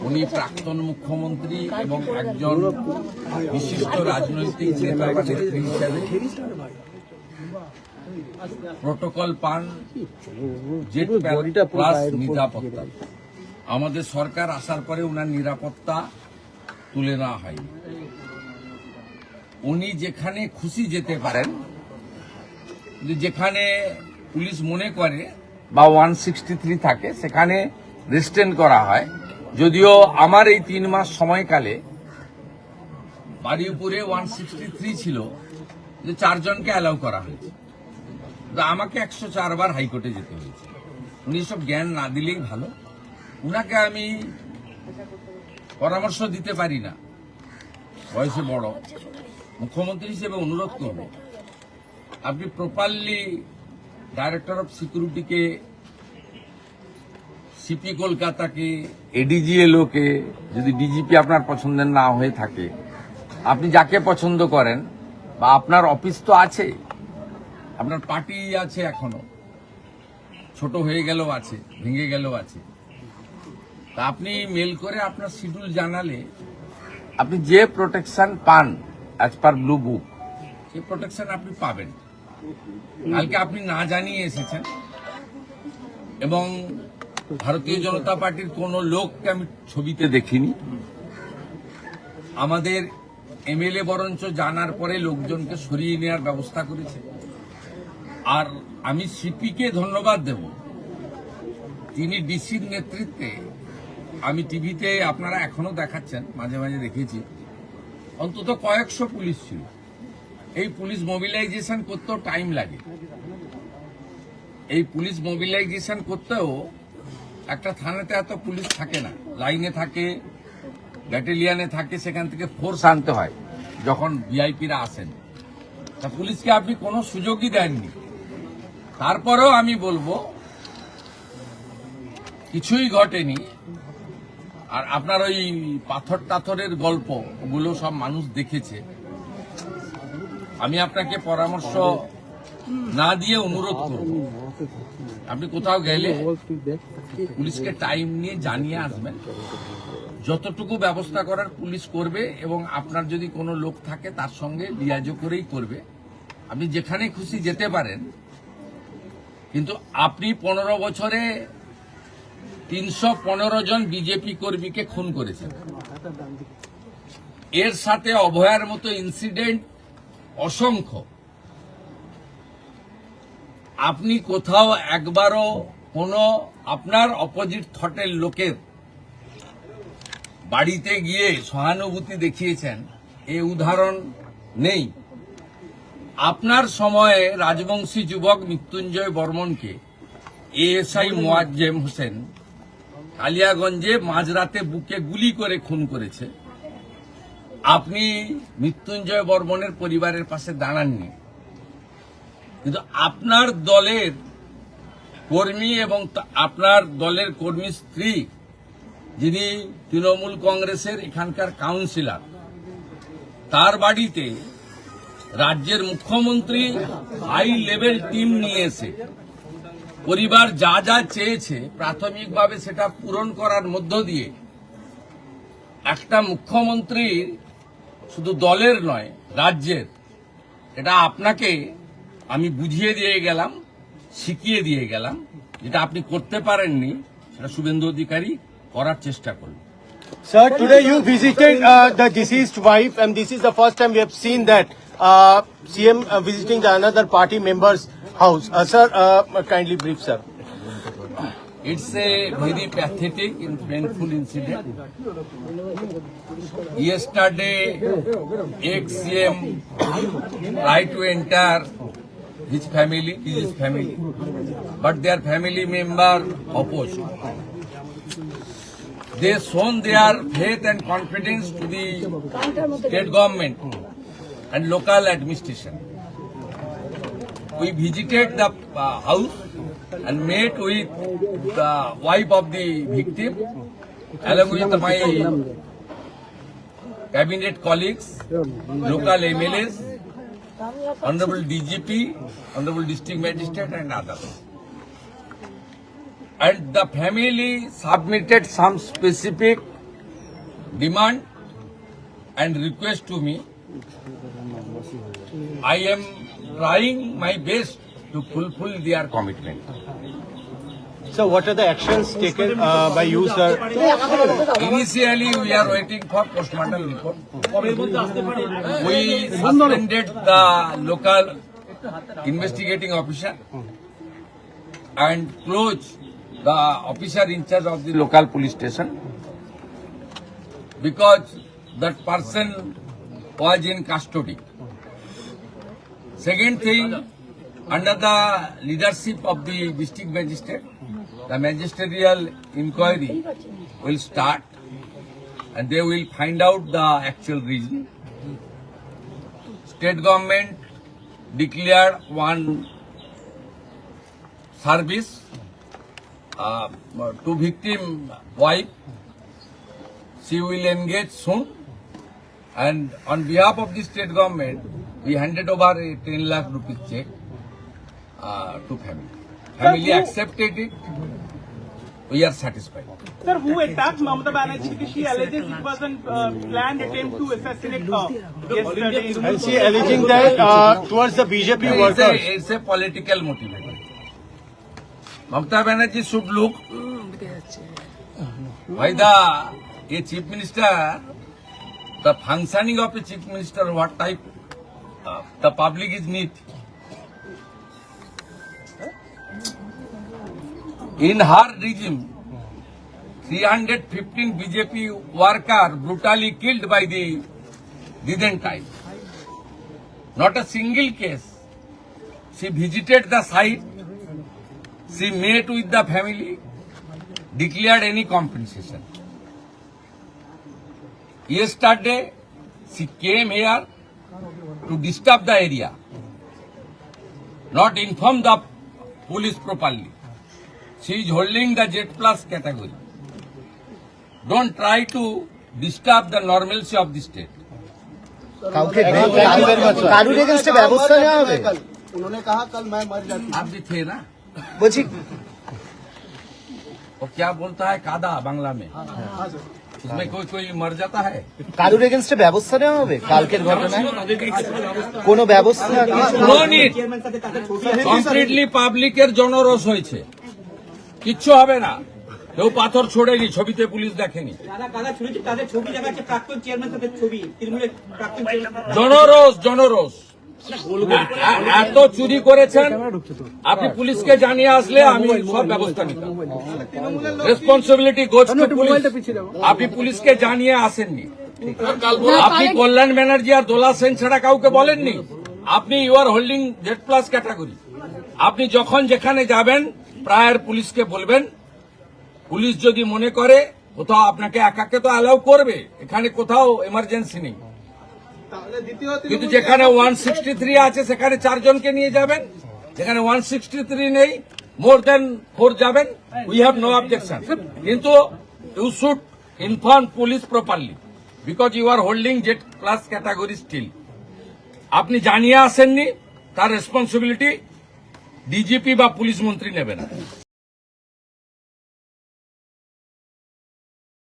উনি প্রাক্তন মুখ্যমন্ত্রী এবং একজন বিশিষ্ট রাজনৈতিক নেতা বা নেত্রী হিসেবে প্রোটোকল পান জেট প্লাস নিরাপত্তা। আমাদের সরকার আসার পরে উনার নিরাপত্তা তুলে নেওয়া হয়নি। উনি যেখানে খুশি যেতে পারেন, যেখানে পুলিশ মনে করে বা 163 থাকে সেখানে রেস্ট্রেন করা হয়। যদিও আমার এই 3 মাস সময়কালে বাড়িপুরে 163 ছিল, যে 4 জনকে অ্যালাউ করা হয়েছে, আমাকে 104 বার হাইকোর্টে যেতে হয়েছে। উনি সব জ্ঞান না দিলেই ভালো। উনাকে আমি পরামর্শ দিতে পারি না, বয়সে বড়। মুখ্যমন্ত্রী হিসেবে অনুরোধ করব, আপনি প্রপারলি ডাইরেক্টর অফ সিকিউরিটিকে, সিপি কলকাতাকে, এডিজিএলওকে, যদি ডিজিপি আপনার পছন্দের না হয়ে থাকে, আপনি যাকে পছন্দ করেন, বা আপনার অফিস তো আছে, আপনার পার্টি আছে, এখনো ছোট হয়ে গেলেও আছে, ভেঙে গেলেও আছে, তা আপনি মেল করে আপনার শিডিউল জানালে আপনি যে প্রোটেকশন পান অ্যাজ পার ব্লু বুক, সেই প্রোটেকশন আপনি পাবেন। কালকে আপনি না জানিয়ে এসেছেন এবং ভারতীয় জনতা পার্টির কোনো লোককে আমি ছবিতে দেখিনি। আমাদের এমএলএ বরঞ্চ জানার পরে লোকজনকে সরিয়ে নেওয়ার ব্যবস্থা করেছে। আর আমি সিপিকে ধন্যবাদ দেব, তিনি ডিসির নেতৃত্বে, আমি টিভিতে আপনারা এখনো দেখাচ্ছেন, মাঝে মাঝে দেখেছি, অন্তত কয়েকশো পুলিশ ছিল। এই পুলিশ মোবিলাইজেশন করতেও টাইম লাগে। এই পুলিশ মোবিলাইজেশন করতেও একটা থানাতে এত পুলিশ থাকে না, লাইনে থাকে, ব্যাটালিয়ানে থাকে, সেখান থেকে ফোর্স আনতে হয় যখন ভিআইপিরা আসেন। তা পুলিশকে আপনি কোনো সুযোগই দেননি। তারপরেও আমি বলবো কিছুই ঘটেনি। আর আপনার ওই পাথর টাথরের গল্প, ওগুলো সব মানুষ দেখেছে। আমি আপনাকে পরামর্শ না দিয়ে অনুরোধ করব, আপনি কোথাও গেলে পুলিশকে টাইম নিয়ে জানিয়ে আসবেন। যতটুকু ব্যবস্থা করার পুলিশ করবে, এবং আপনার যদি কোনো লোক থাকে তার সঙ্গে লিয়াজো করেই করবে। আপনি যেখানে খুশি যেতে পারেন, কিন্তু আপনি 15 বছরে 315 জন বিজেপি কর্মীকে খুন করেছেন। এর সাথে অভয়ার মতো ইনসিডেন্ট অসংখ্য। আপনি কোথাও একবারও কোনো আপনার অপোজিট থটের লোকের বাড়িতে গিয়ে সহানুভূতি দেখিয়েছেন, এই উদাহরণ নেই। আপনার সময়ে রাজবংশী যুবক মৃত্যুঞ্জয় বর্মনকে এএসআই মোয়াজ্জেম হোসেন কালিয়াগঞ্জে মাঝরাতে বুকে গুলি করে খুন করেছে। আপনি মৃত্যুঞ্জয় বর্মনের পরিবারের পাশে দাঁড়াননি, কিন্তু আপনার দলের কর্মী এবং আপনার দলের কর্মী স্ত্রী, যিনি তৃণমূল কংগ্রেসের এখানকার কাউন্সিলর, তার বাড়িতে রাজ্যের মুখ্যমন্ত্রী হাই লেভেল টিম নিয়ে এসে পরিবার যা যা চেয়েছে প্রাথমিকভাবে সেটা পূরণ করার মধ্য দিয়ে একটা মুখ্যমন্ত্রীর, শুধু দলের নয় রাজ্যের, এটা আপনাকে আমি বুঝিয়ে দিয়ে গেলাম, শিখিয়ে দিয়ে গেলাম। যেটা আপনি করতে পারেননি সেটা শুভেন্দু অধিকারী করার চেষ্টা করলেন। Sir, today you visited the deceased wife, and this is the first time we have seen that CM visiting the another party member's house. Sir, kindly brief, sir. It's a very pathetic and painful incident. Yesterday, ex-CM tried to enter his family, but their family member opposed. They shown their faith and confidence to the state government and local administration. We visited the house and met with the wife of the victim, along with my cabinet colleagues, local MLAs, Honorable DGP, Honorable District Magistrate and others. and the family submitted some specific demand and request to me. I am trying my best to fulfill their commitment. So what are the actions taken by you, sir? Initially, we are waiting for postmortem report. We suspended the local investigating officer and closed the officer in charge of the local police station because that person was in custody. Second thing, under the leadership of the district magistrate, the magisterial inquiry will start and they will find out the actual reason. State government declared one service to victim wife. She will engage soon, and on behalf of the state government, we handed over a 10 lakh rupees check to family. Family accepted it. We are satisfied. Sir, who attacked Mamata Banerjee? Because she alleges it was a planned attempt to assassinate her yesterday. And she alleging that towards the BJP workers. It's a political motivation. Mamata Banerjee should look why a chief minister, the functioning of a chief minister, what type the public is need. In her regime, 315 BJP workers brutally killed by the Byzantine. Not a single case. She visited the site, she met with the family, declared any compensation. Yesterday, she came here to disturb the area, not inform the police properly. She is holding the Z plus category. Don't try to disturb the normalcy of the state. कानून against व्यवस्था नहीं होवे उन्होंने कहा कल मैं मर जाती आप भी थे ना? বলছি वो क्या बोलता है कादा बांग्ला में? उसमें कोई कोई मर जाता है? কারুর এগেনস্টে ব্যবস্থা নেওয়া হবে কালকের ঘটনায় কোনো ব্যবস্থা No need. কমপ্লিটলি পাবলিকের জনরোষ হয়েছে, কিচ্ছু হবে না। কেউ পাথর ছোড়েনি, ছবিতে পুলিশ দেখেনি। তাদের ছবি দেখাচ্ছে প্রাক্তন চেয়ারম্যান তাদের ছবি তৃণমূলের প্রাক্তন চেয়ারম্যান। জনরোষ জনরোষ এত চুরি করেছেন, আপনি পুলিশকে জানিয়ে আসলে আমি সব ব্যবস্থা নিতাম। Responsibility goes to police. আপনি পুলিশকে জানিয়ে আসেননি, আপনি কল্যাণ ব্যানার্জি আর দোলা সেন ছাড়া কাউকে বলেননি। আপনি you are holding Z plus category. আপনি যখন যেখানে যাবেন প্রায়ের পুলিশকে বলবেন, পুলিশ যদি মনে করে কোথাও আপনাকে একাকে তো অ্যালাউ করবে, এখানে কোথাও এমার্জেন্সি নেই, কিন্তু যেখানে 163 আছে সেখানে 4 জনকে নিয়ে যাবেন, যেখানে 163 নেই মোর দেন 4 যাবেন, উই হ্যাভ নো অবজেকশন। কিন্তু you should inform police properly because you are holding Z plus category still. আপনি জানিয়ে আসেননি, তার রেসপন্সিবিলিটি ডিজিপি বা পুলিশ মন্ত্রী নেবে না।